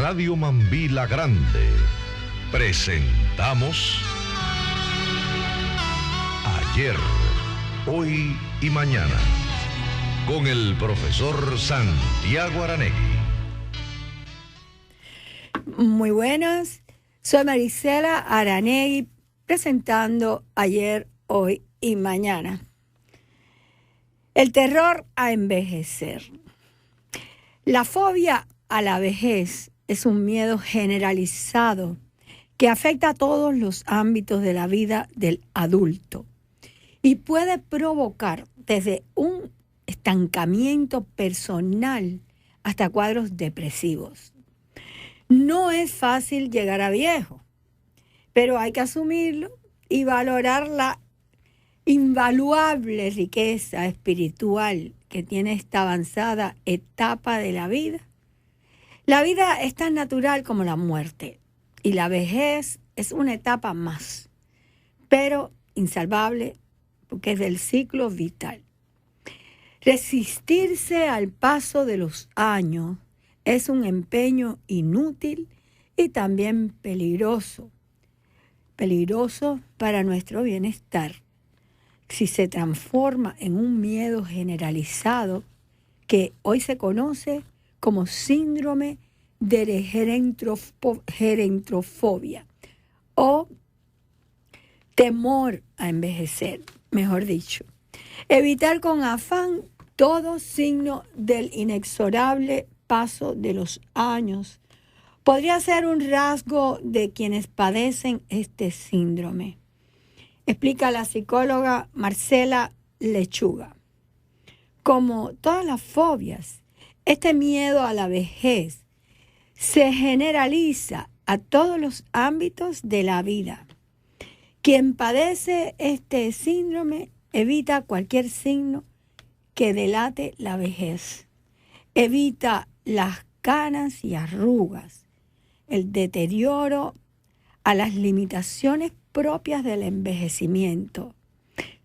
Radio Mambí La Grande presentamos Ayer, Hoy y Mañana con el profesor Santiago Aranegui. Muy buenas, soy Marisela Aranegui presentando Ayer, Hoy y Mañana. El terror a envejecer. La fobia a la vejez es un miedo generalizado que afecta a todos los ámbitos de la vida del adulto y puede provocar desde un estancamiento personal hasta cuadros depresivos. No es fácil llegar a viejo, pero hay que asumirlo y valorar la invaluable riqueza espiritual que tiene esta avanzada etapa de la vida. La vida es tan natural como la muerte y la vejez es una etapa más, pero insalvable porque es del ciclo vital. Resistirse al paso de los años es un empeño inútil y también peligroso para nuestro bienestar, si se transforma en un miedo generalizado que hoy se conoce como síndrome de gerontofobia o temor a envejecer, mejor dicho. Evitar con afán todo signo del inexorable paso de los años podría ser un rasgo de quienes padecen este síndrome, explica la psicóloga Marcela Lechuga. Como todas las fobias, este miedo a la vejez se generaliza a todos los ámbitos de la vida. Quien padece este síndrome evita cualquier signo que delate la vejez. Evita las canas y arrugas, el deterioro a las limitaciones propias del envejecimiento.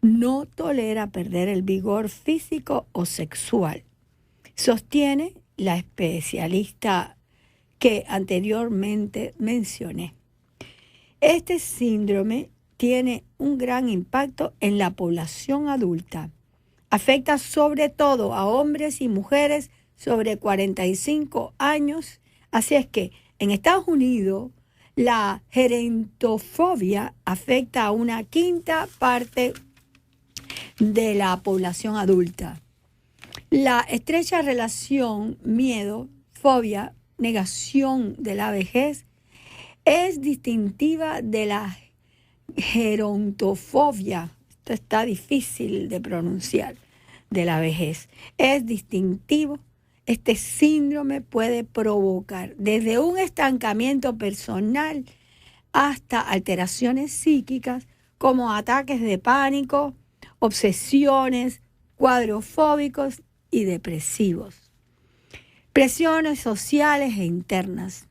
No tolera perder el vigor físico o sexual, sostiene la especialista que anteriormente mencioné. Este síndrome tiene un gran impacto en la población adulta. Afecta sobre todo a hombres y mujeres sobre 45 años. Así es que en Estados Unidos la gerontofobia afecta a una quinta parte de la población adulta. La estrecha relación miedo, fobia, negación de la vejez es distintiva de la gerontofobia. Esto está difícil de pronunciar, de la vejez. Es distintivo. Este síndrome puede provocar desde un estancamiento personal hasta alteraciones psíquicas como ataques de pánico, obsesiones, cuadros fóbicos y depresivos. Presiones sociales e internas.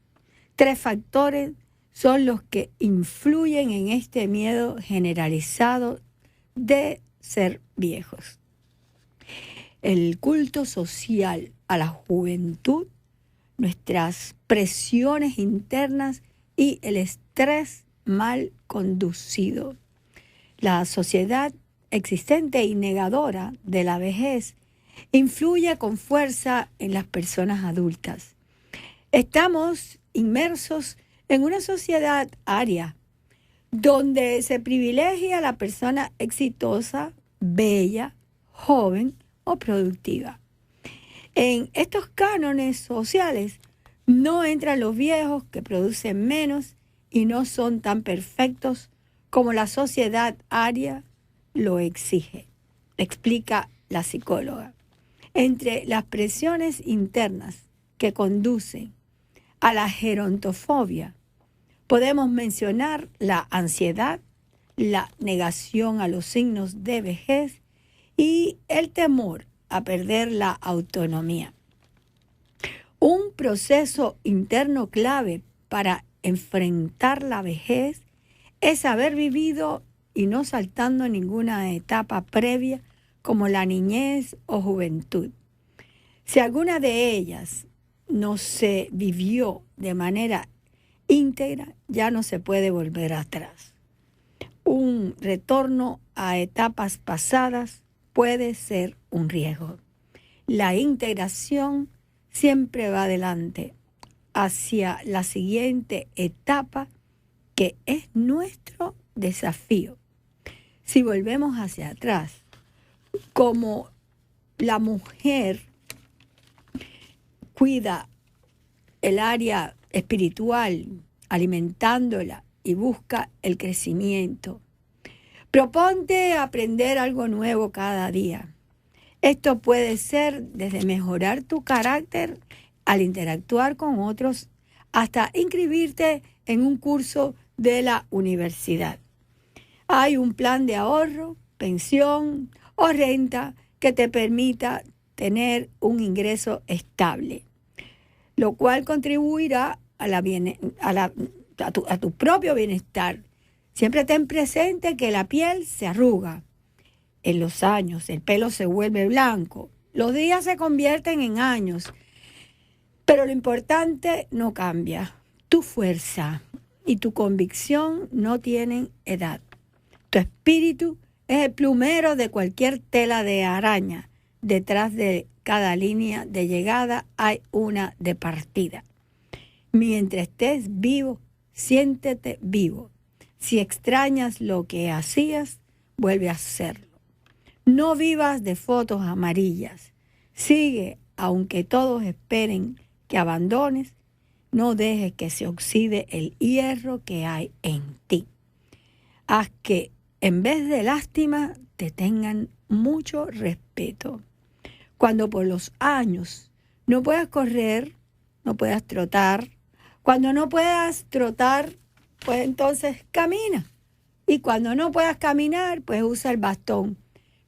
3 factores son los que influyen en este miedo generalizado de ser viejos. El culto social a la juventud, nuestras presiones internas y el estrés mal conducido. La sociedad existente y negadora de la vejez influye con fuerza en las personas adultas. Estamos inmersos en una sociedad aria donde se privilegia a la persona exitosa, bella, joven o productiva. En estos cánones sociales no entran los viejos que producen menos y no son tan perfectos como la sociedad aria lo exige, explica la psicóloga. Entre las presiones internas que conducen a la gerontofobia, podemos mencionar la ansiedad, la negación a los signos de vejez y el temor a perder la autonomía. Un proceso interno clave para enfrentar la vejez es haber vivido y no saltando ninguna etapa previa como la niñez o juventud. Si alguna de ellas no se vivió de manera íntegra, ya no se puede volver atrás. Un retorno a etapas pasadas puede ser un riesgo. La integración siempre va adelante hacia la siguiente etapa, que es nuestro desafío. Si volvemos hacia atrás, como la mujer cuida el área espiritual, alimentándola y busca el crecimiento, proponte aprender algo nuevo cada día. Esto puede ser desde mejorar tu carácter al interactuar con otros hasta inscribirte en un curso de la universidad. Hay un plan de ahorro, pensión o renta que te permita tener un ingreso estable, lo cual contribuirá a tu propio bienestar. Siempre ten presente que la piel se arruga. En los años el pelo se vuelve blanco, los días se convierten en años, pero lo importante no cambia. Tu fuerza y tu convicción no tienen edad. Tu espíritu es el plumero de cualquier tela de araña. Detrás de cada línea de llegada hay una de partida. Mientras estés vivo, siéntete vivo. Si extrañas lo que hacías, vuelve a hacerlo. No vivas de fotos amarillas. Sigue, aunque todos esperen que abandones. No dejes que se oxide el hierro que hay en ti. Haz que, en vez de lástima, te tengan mucho respeto. Cuando por los años no puedas correr, no puedas trotar. Cuando no puedas trotar, pues entonces camina. Y cuando no puedas caminar, pues usa el bastón.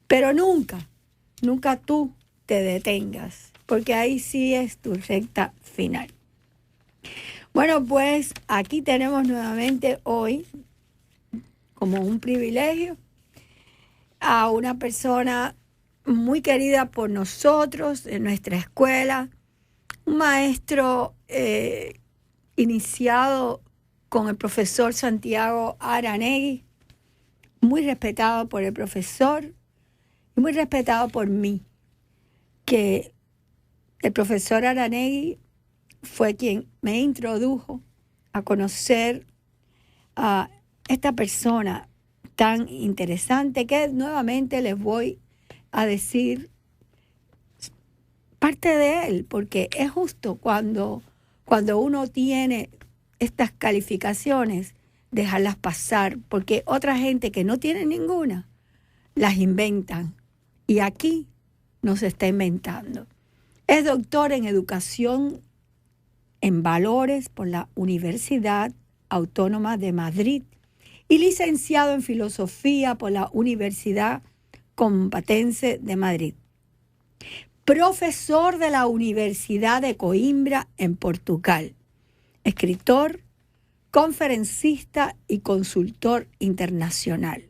Pero nunca tú te detengas, porque ahí sí es tu recta final. Bueno, pues aquí tenemos nuevamente hoy, como un privilegio, a una persona muy querida por nosotros en nuestra escuela, un maestro iniciado con el profesor Santiago Aranegui, muy respetado por el profesor y muy respetado por mí, que el profesor Aranegui fue quien me introdujo a conocer a esta persona tan interesante que nuevamente les voy a decir parte de él, porque es justo cuando uno tiene estas calificaciones, dejarlas pasar, porque otra gente que no tiene ninguna, las inventan. Y aquí no se está inventando. Es doctor en educación en valores por la Universidad Autónoma de Madrid y licenciado en filosofía por la Universidad Complutense de Madrid. Profesor de la Universidad de Coimbra en Portugal. Escritor, conferencista y consultor internacional.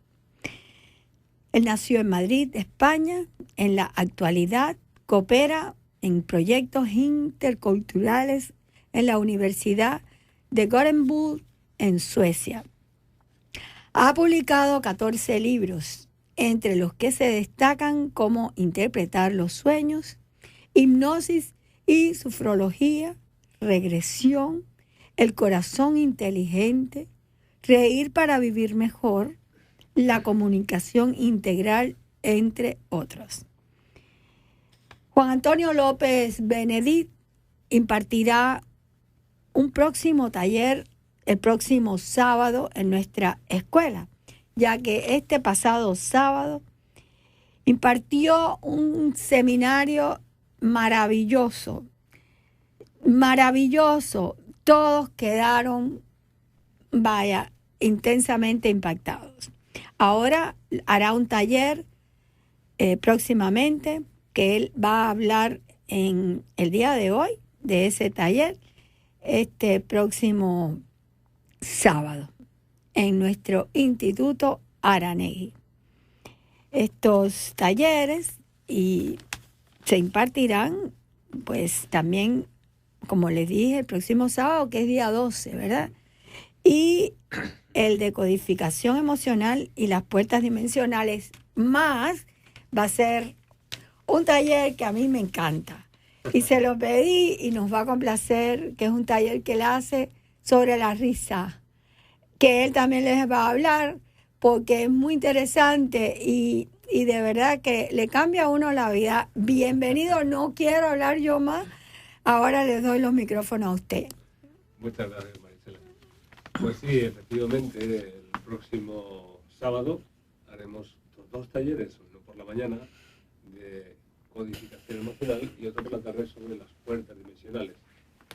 Él nació en Madrid, España. En la actualidad coopera en proyectos interculturales en la Universidad de Gothenburg, en Suecia. Ha publicado 14 libros, entre los que se destacan Cómo interpretar los sueños, Hipnosis y sufrología, Regresión, El corazón inteligente, Reír para vivir mejor, La comunicación integral, entre otros. Juan Antonio López Benedit impartirá un próximo taller el próximo sábado en nuestra escuela, ya que este pasado sábado impartió un seminario maravilloso. Todos quedaron, intensamente impactados. Ahora hará un taller próximamente, que él va a hablar en el día de hoy de ese taller, este próximo sábado, en nuestro Instituto Aranegui. Estos talleres se impartirán pues también como les dije, el próximo sábado, que es día 12, ¿verdad? Y el de codificación emocional y las puertas dimensionales, más va a ser un taller que a mí me encanta. Y se lo pedí y nos va a complacer, que es un taller que él hace sobre la risa, que él también les va a hablar, porque es muy interesante y de verdad que le cambia a uno la vida. Bienvenido, no quiero hablar yo más, ahora les doy los micrófonos a usted. Muchas gracias, Marisela. Pues sí, efectivamente, el próximo sábado haremos dos talleres, uno por la mañana de codificación emocional y otro por la tarde sobre las puertas dimensionales.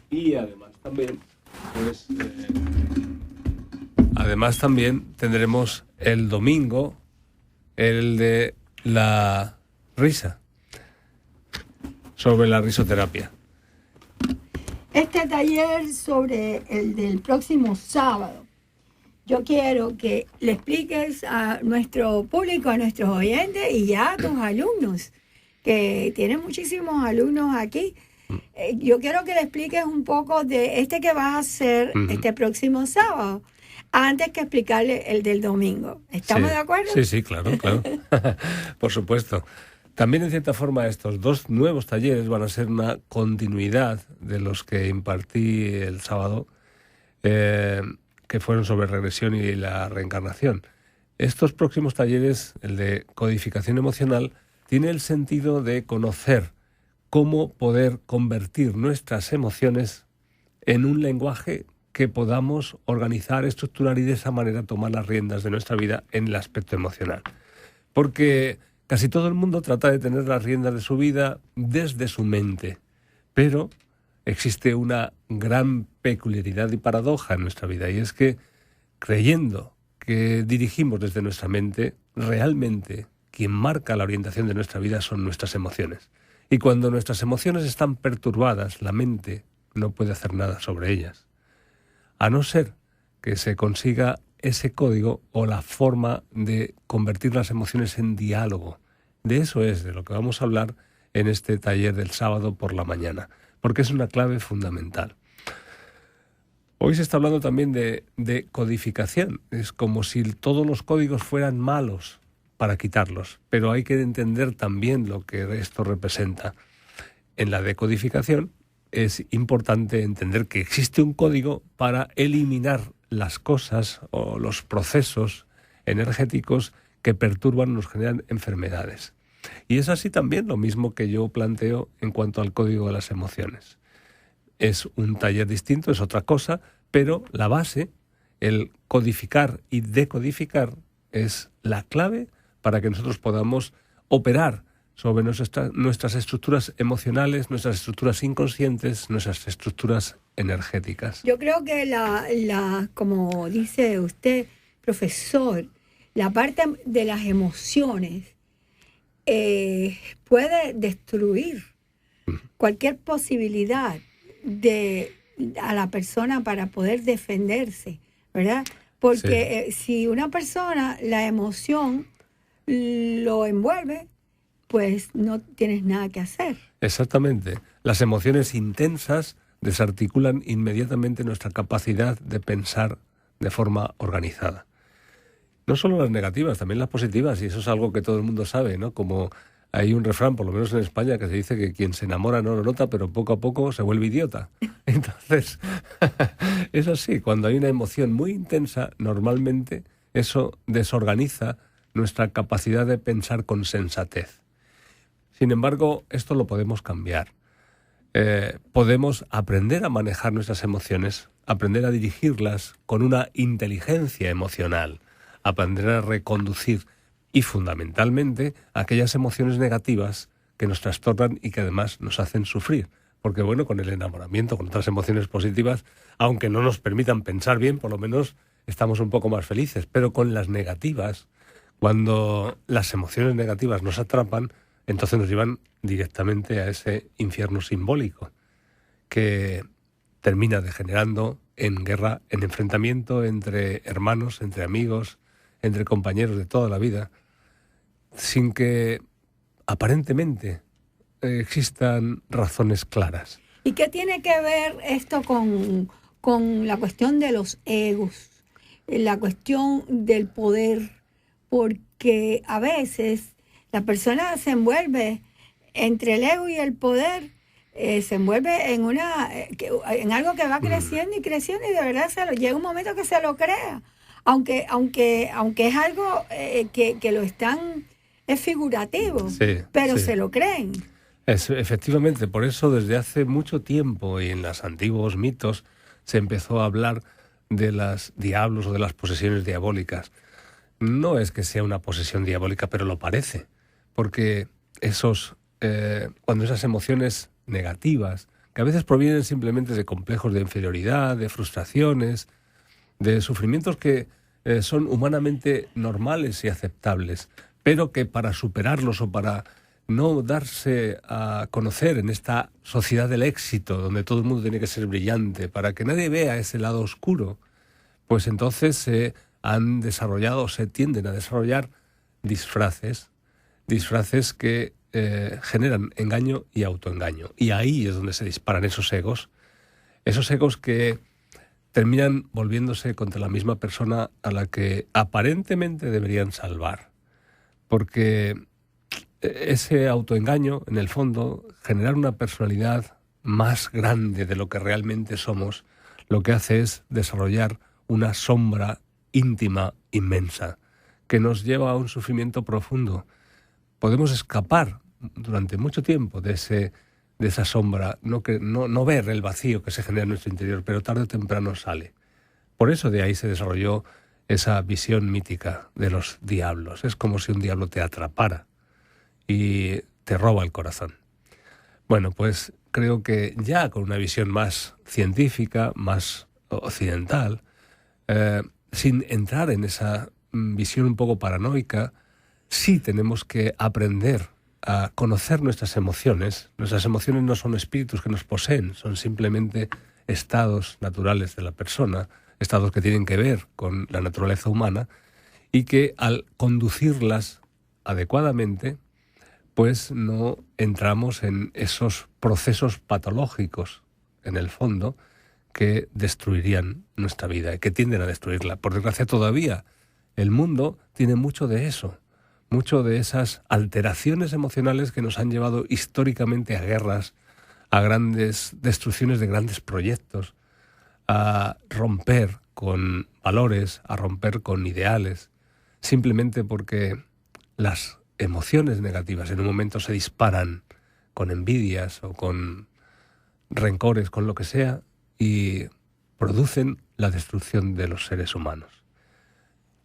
Y además también, pues, tendremos el domingo el de la risa, sobre la risoterapia. Este taller sobre el del próximo sábado, yo quiero que le expliques a nuestro público, a nuestros oyentes y ya a tus alumnos, que tienen muchísimos alumnos aquí. Yo quiero que le expliques un poco de este que vas a hacer este próximo sábado, antes que explicarle el del domingo. ¿Estamos de acuerdo? Sí, claro. Por supuesto. También, en cierta forma, estos dos nuevos talleres van a ser una continuidad de los que impartí el sábado, que fueron sobre regresión y la reencarnación. Estos próximos talleres, el de codificación emocional, tiene el sentido de conocer cómo poder convertir nuestras emociones en un lenguaje que podamos organizar, estructurar y de esa manera tomar las riendas de nuestra vida en el aspecto emocional. Porque casi todo el mundo trata de tener las riendas de su vida desde su mente, pero existe una gran peculiaridad y paradoja en nuestra vida, y es que, creyendo que dirigimos desde nuestra mente, realmente quien marca la orientación de nuestra vida son nuestras emociones. Y cuando nuestras emociones están perturbadas, la mente no puede hacer nada sobre ellas, a no ser que se consiga ese código o la forma de convertir las emociones en diálogo. De eso es de lo que vamos a hablar en este taller del sábado por la mañana, porque es una clave fundamental. Hoy se está hablando también de codificación. Es como si todos los códigos fueran malos para quitarlos, pero hay que entender también lo que esto representa. En la decodificación es importante entender que existe un código para eliminar las cosas o los procesos energéticos que perturban, nos generan enfermedades. Y es así también lo mismo que yo planteo en cuanto al código de las emociones. Es un taller distinto, es otra cosa, pero la base, el codificar y decodificar, es la clave para que nosotros podamos operar sobre nuestras estructuras emocionales, nuestras estructuras inconscientes, nuestras estructuras energéticas. Yo creo que como dice usted, profesor, la parte de las emociones puede destruir cualquier posibilidad a la persona para poder defenderse, ¿verdad? Porque si una persona, la emoción lo envuelve, pues no tienes nada que hacer. Exactamente. Las emociones intensas desarticulan inmediatamente nuestra capacidad de pensar de forma organizada. No solo las negativas, también las positivas, y eso es algo que todo el mundo sabe, ¿no? Como hay un refrán, por lo menos en España, que se dice que quien se enamora no lo nota, pero poco a poco se vuelve idiota. Entonces, es así. Cuando hay una emoción muy intensa, normalmente eso desorganiza nuestra capacidad de pensar con sensatez. Sin embargo, esto lo podemos cambiar. Podemos aprender a manejar nuestras emociones, aprender a dirigirlas con una inteligencia emocional, aprender a reconducir y, fundamentalmente, aquellas emociones negativas que nos trastornan y que además nos hacen sufrir. Porque, bueno, con el enamoramiento, con otras emociones positivas, aunque no nos permitan pensar bien, por lo menos estamos un poco más felices. Pero con las negativas, cuando las emociones negativas nos atrapan, entonces nos llevan directamente a ese infierno simbólico que termina degenerando en guerra, en enfrentamiento entre hermanos, entre amigos, entre compañeros de toda la vida, sin que aparentemente existan razones claras. ¿Y qué tiene que ver esto con la cuestión de los egos, la cuestión del poder? Porque a veces la persona se envuelve entre el ego y el poder, se envuelve en algo que va creciendo y creciendo, y de verdad llega un momento que se lo crea, aunque es algo que lo están, es figurativo, Sí, pero sí. se lo creen. Efectivamente, por eso desde hace mucho tiempo y en los antiguos mitos se empezó a hablar de los diablos o de las posesiones diabólicas. No es que sea una posesión diabólica, pero lo parece, porque cuando esas emociones negativas, que a veces provienen simplemente de complejos de inferioridad, de frustraciones, de sufrimientos que son humanamente normales y aceptables, pero que para superarlos o para no darse a conocer en esta sociedad del éxito, donde todo el mundo tiene que ser brillante, para que nadie vea ese lado oscuro, pues entonces se tienden a desarrollar disfraces que generan engaño y autoengaño. Y ahí es donde se disparan esos egos que terminan volviéndose contra la misma persona a la que aparentemente deberían salvar. Porque ese autoengaño, en el fondo, generar una personalidad más grande de lo que realmente somos, lo que hace es desarrollar una sombra íntima inmensa que nos lleva a un sufrimiento profundo. Podemos escapar durante mucho tiempo de esa sombra, no ver el vacío que se genera en nuestro interior, pero tarde o temprano sale. Por eso de ahí se desarrolló esa visión mítica de los diablos. Es como si un diablo te atrapara y te roba el corazón. Bueno, pues creo que ya con una visión más científica, más occidental, sin entrar en esa visión un poco paranoica, sí tenemos que aprender a conocer nuestras emociones. Nuestras emociones no son espíritus que nos poseen, son simplemente estados naturales de la persona, estados que tienen que ver con la naturaleza humana y que al conducirlas adecuadamente, pues no entramos en esos procesos patológicos, en el fondo, que destruirían nuestra vida, que tienden a destruirla. Por desgracia, todavía el mundo tiene mucho de eso, mucho de esas alteraciones emocionales que nos han llevado históricamente a guerras, a grandes destrucciones de grandes proyectos, a romper con valores, a romper con ideales, simplemente porque las emociones negativas en un momento se disparan con envidias o con rencores, con lo que sea, y producen la destrucción de los seres humanos.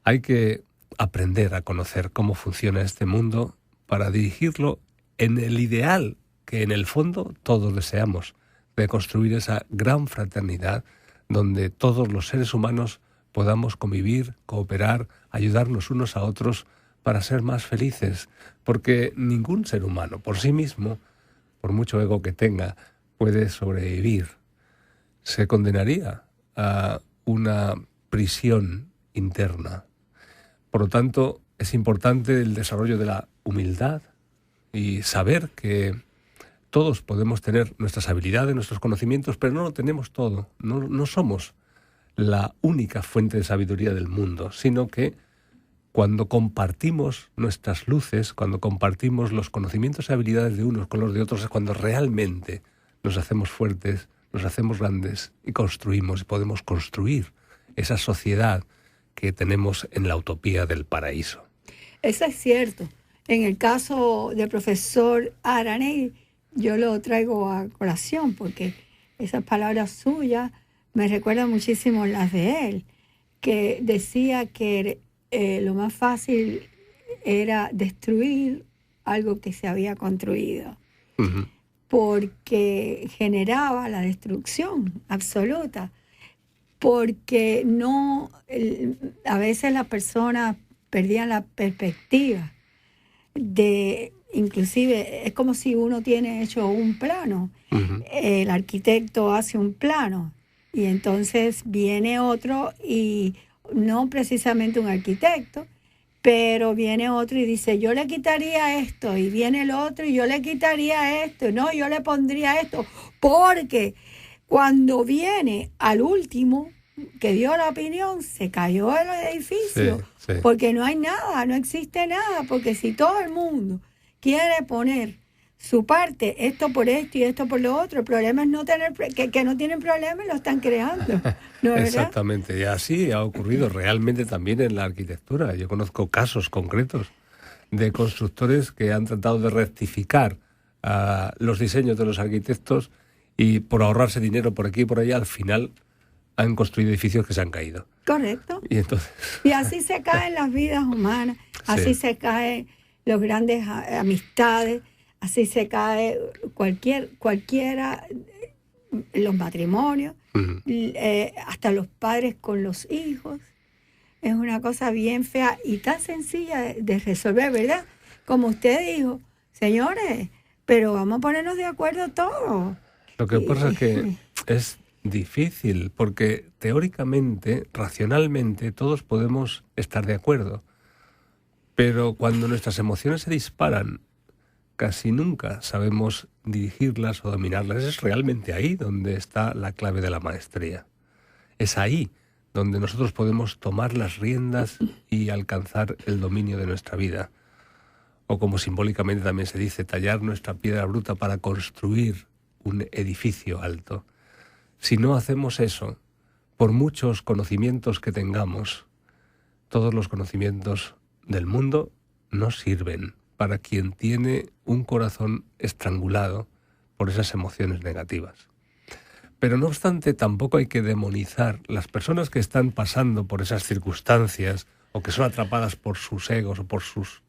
Hay que aprender a conocer cómo funciona este mundo para dirigirlo en el ideal que en el fondo todos deseamos, de construir esa gran fraternidad donde todos los seres humanos podamos convivir, cooperar, ayudarnos unos a otros para ser más felices, porque ningún ser humano por sí mismo, por mucho ego que tenga, puede sobrevivir. Se condenaría a una prisión interna. Por lo tanto, es importante el desarrollo de la humildad y saber que todos podemos tener nuestras habilidades, nuestros conocimientos, pero no lo tenemos todo. No somos la única fuente de sabiduría del mundo, sino que cuando compartimos nuestras luces, cuando compartimos los conocimientos y habilidades de unos con los de otros, es cuando realmente nos hacemos fuertes, nos hacemos grandes y construimos y podemos construir esa sociedad que tenemos en la utopía del paraíso. Eso es cierto. En el caso del profesor Aranegui, yo lo traigo a colación porque esas palabras suyas me recuerdan muchísimo las de él, que decía que lo más fácil era destruir algo que se había construido, porque generaba la destrucción absoluta, porque a veces las personas perdían la perspectiva inclusive es como si uno tiene hecho un plano, el arquitecto hace un plano y entonces viene otro y no precisamente un arquitecto Pero viene otro y dice, yo le quitaría esto, y viene el otro y yo le quitaría esto, no, yo le pondría esto, porque cuando viene al último que dio la opinión, se cayó el edificio, Sí, sí. porque no hay nada, no existe nada, porque si todo el mundo quiere poner su parte, esto por esto y esto por lo otro, el problema es no tener que no tienen problema y lo están creando, ¿no es verdad? Exactamente, y así ha ocurrido realmente también en la arquitectura. Yo conozco casos concretos de constructores que han tratado de rectificar los diseños de los arquitectos y por ahorrarse dinero por aquí y por allá, al final han construido edificios que se han caído. Correcto. Y entonces... Y así se caen las vidas humanas, así Sí. se caen los grandes amistades, así se cae cualquiera, los matrimonios, Ujú. hasta los padres con los hijos. Es una cosa bien fea y tan sencilla de resolver, ¿verdad? Como usted dijo, señores, pero vamos a ponernos de acuerdo todos. Lo que pasa es que es difícil, porque teóricamente, racionalmente, todos podemos estar de acuerdo. Pero cuando nuestras emociones se disparan, casi nunca sabemos dirigirlas o dominarlas. Es realmente ahí donde está la clave de la maestría. Es ahí donde nosotros podemos tomar las riendas y alcanzar el dominio de nuestra vida. O como simbólicamente también se dice, tallar nuestra piedra bruta para construir un edificio alto. Si no hacemos eso, por muchos conocimientos que tengamos, todos los conocimientos del mundo no sirven para quien tiene un corazón estrangulado por esas emociones negativas. Pero no obstante, tampoco hay que demonizar las personas que están pasando por esas circunstancias o que son atrapadas por sus egos o por sus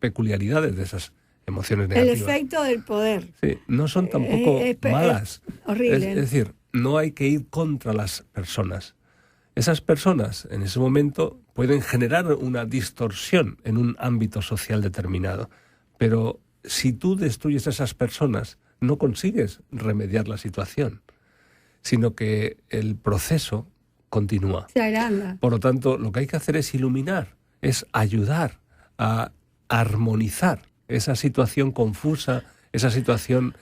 peculiaridades de esas emociones El negativas. efecto del poder. Sí, no son tampoco malas. Horrible. Es decir, no hay que ir contra las personas. Esas personas en ese momento pueden generar una distorsión en un ámbito social determinado. Pero si tú destruyes a esas personas, no consigues remediar la situación, sino que el proceso continúa. Se agranda. Por lo tanto, lo que hay que hacer es iluminar, es ayudar a armonizar esa situación confusa, esa situación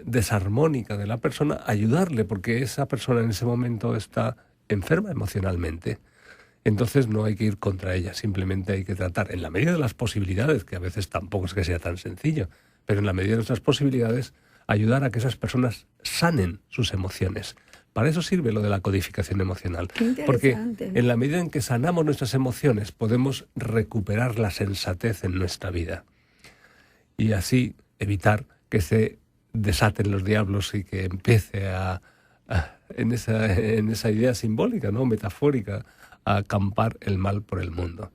desarmónica de la persona, ayudarle, porque esa persona en ese momento está enferma emocionalmente. Entonces no hay que ir contra ella, simplemente hay que tratar, en la medida de las posibilidades, que a veces tampoco es que sea tan sencillo, pero en la medida de nuestras posibilidades, ayudar a que esas personas sanen sus emociones. Para eso sirve lo de la codificación emocional. Porque en la medida en que sanamos nuestras emociones, podemos recuperar la sensatez en nuestra vida. Y así evitar que se desaten los diablos y que empiece en esa idea simbólica, ¿no?, metafórica, a acampar el mal por el mundo.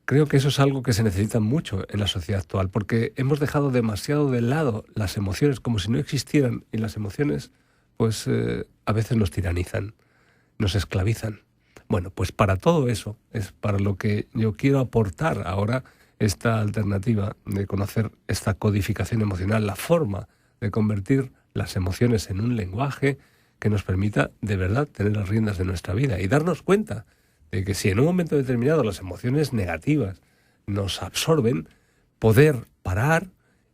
Creo que eso es algo que se necesita mucho en la sociedad actual, porque hemos dejado demasiado de lado las emociones, como si no existieran, y las emociones, pues a veces nos tiranizan, nos esclavizan. Bueno, pues para todo eso es para lo que yo quiero aportar ahora esta alternativa de conocer esta codificación emocional, la forma de convertir las emociones en un lenguaje que nos permita de verdad tener las riendas de nuestra vida y darnos cuenta de que si en un momento determinado las emociones negativas nos absorben, poder parar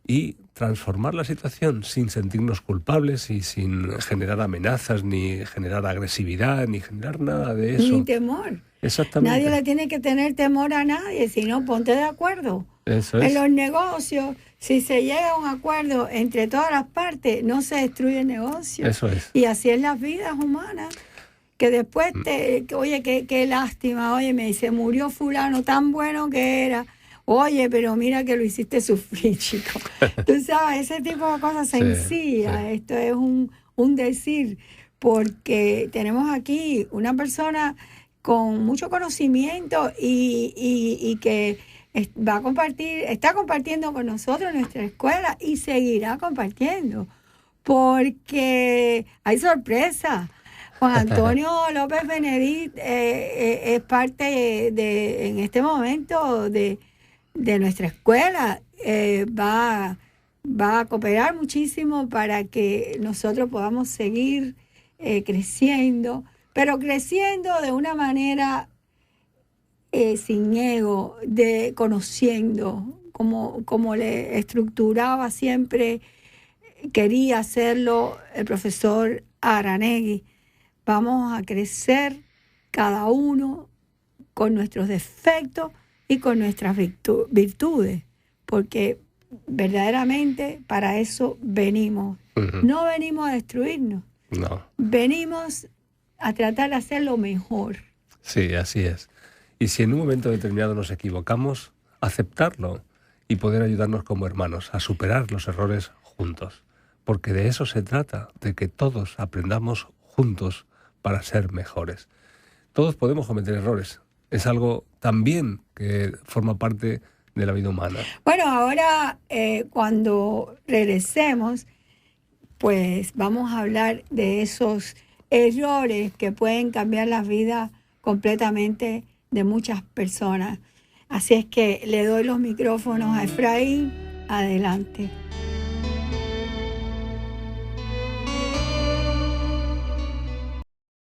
y transformar la situación sin sentirnos culpables y sin generar amenazas, ni generar agresividad, ni generar nada de eso. Ni temor. Exactamente. Nadie le tiene que tener temor a nadie, sino ponte de acuerdo. Eso es. En los negocios, si se llega a un acuerdo entre todas las partes, no se destruye el negocio. Eso es. Y así es las vidas humanas. Que después, oye, qué lástima, oye, se murió fulano, tan bueno que era. Oye, pero mira que lo hiciste sufrir, chico. Tú sabes, ese tipo de cosas sencillas. Sí. Esto es un decir, porque tenemos aquí una persona con mucho conocimiento y que está compartiendo con nosotros nuestra escuela y seguirá compartiendo, porque hay sorpresa. Juan Antonio López Benedit es parte en este momento de nuestra escuela. Va a cooperar muchísimo para que nosotros podamos seguir creciendo, pero creciendo de una manera sin ego, de conociendo, como le estructuraba siempre, quería hacerlo el profesor Aranegui. Vamos a crecer cada uno con nuestros defectos y con nuestras virtudes, porque verdaderamente para eso venimos. Ujú. No venimos a destruirnos, No. venimos a tratar de hacerlo mejor. Sí, así es. Y si en un momento determinado nos equivocamos, aceptarlo y poder ayudarnos como hermanos a superar los errores juntos. Porque de eso se trata, de que todos aprendamos juntos para ser mejores. Todos podemos cometer errores. Es algo también que forma parte de la vida humana. Bueno, ahora cuando regresemos, pues vamos a hablar de esos errores que pueden cambiar la vida completamente de muchas personas. Así es que le doy los micrófonos a Efraín. Adelante.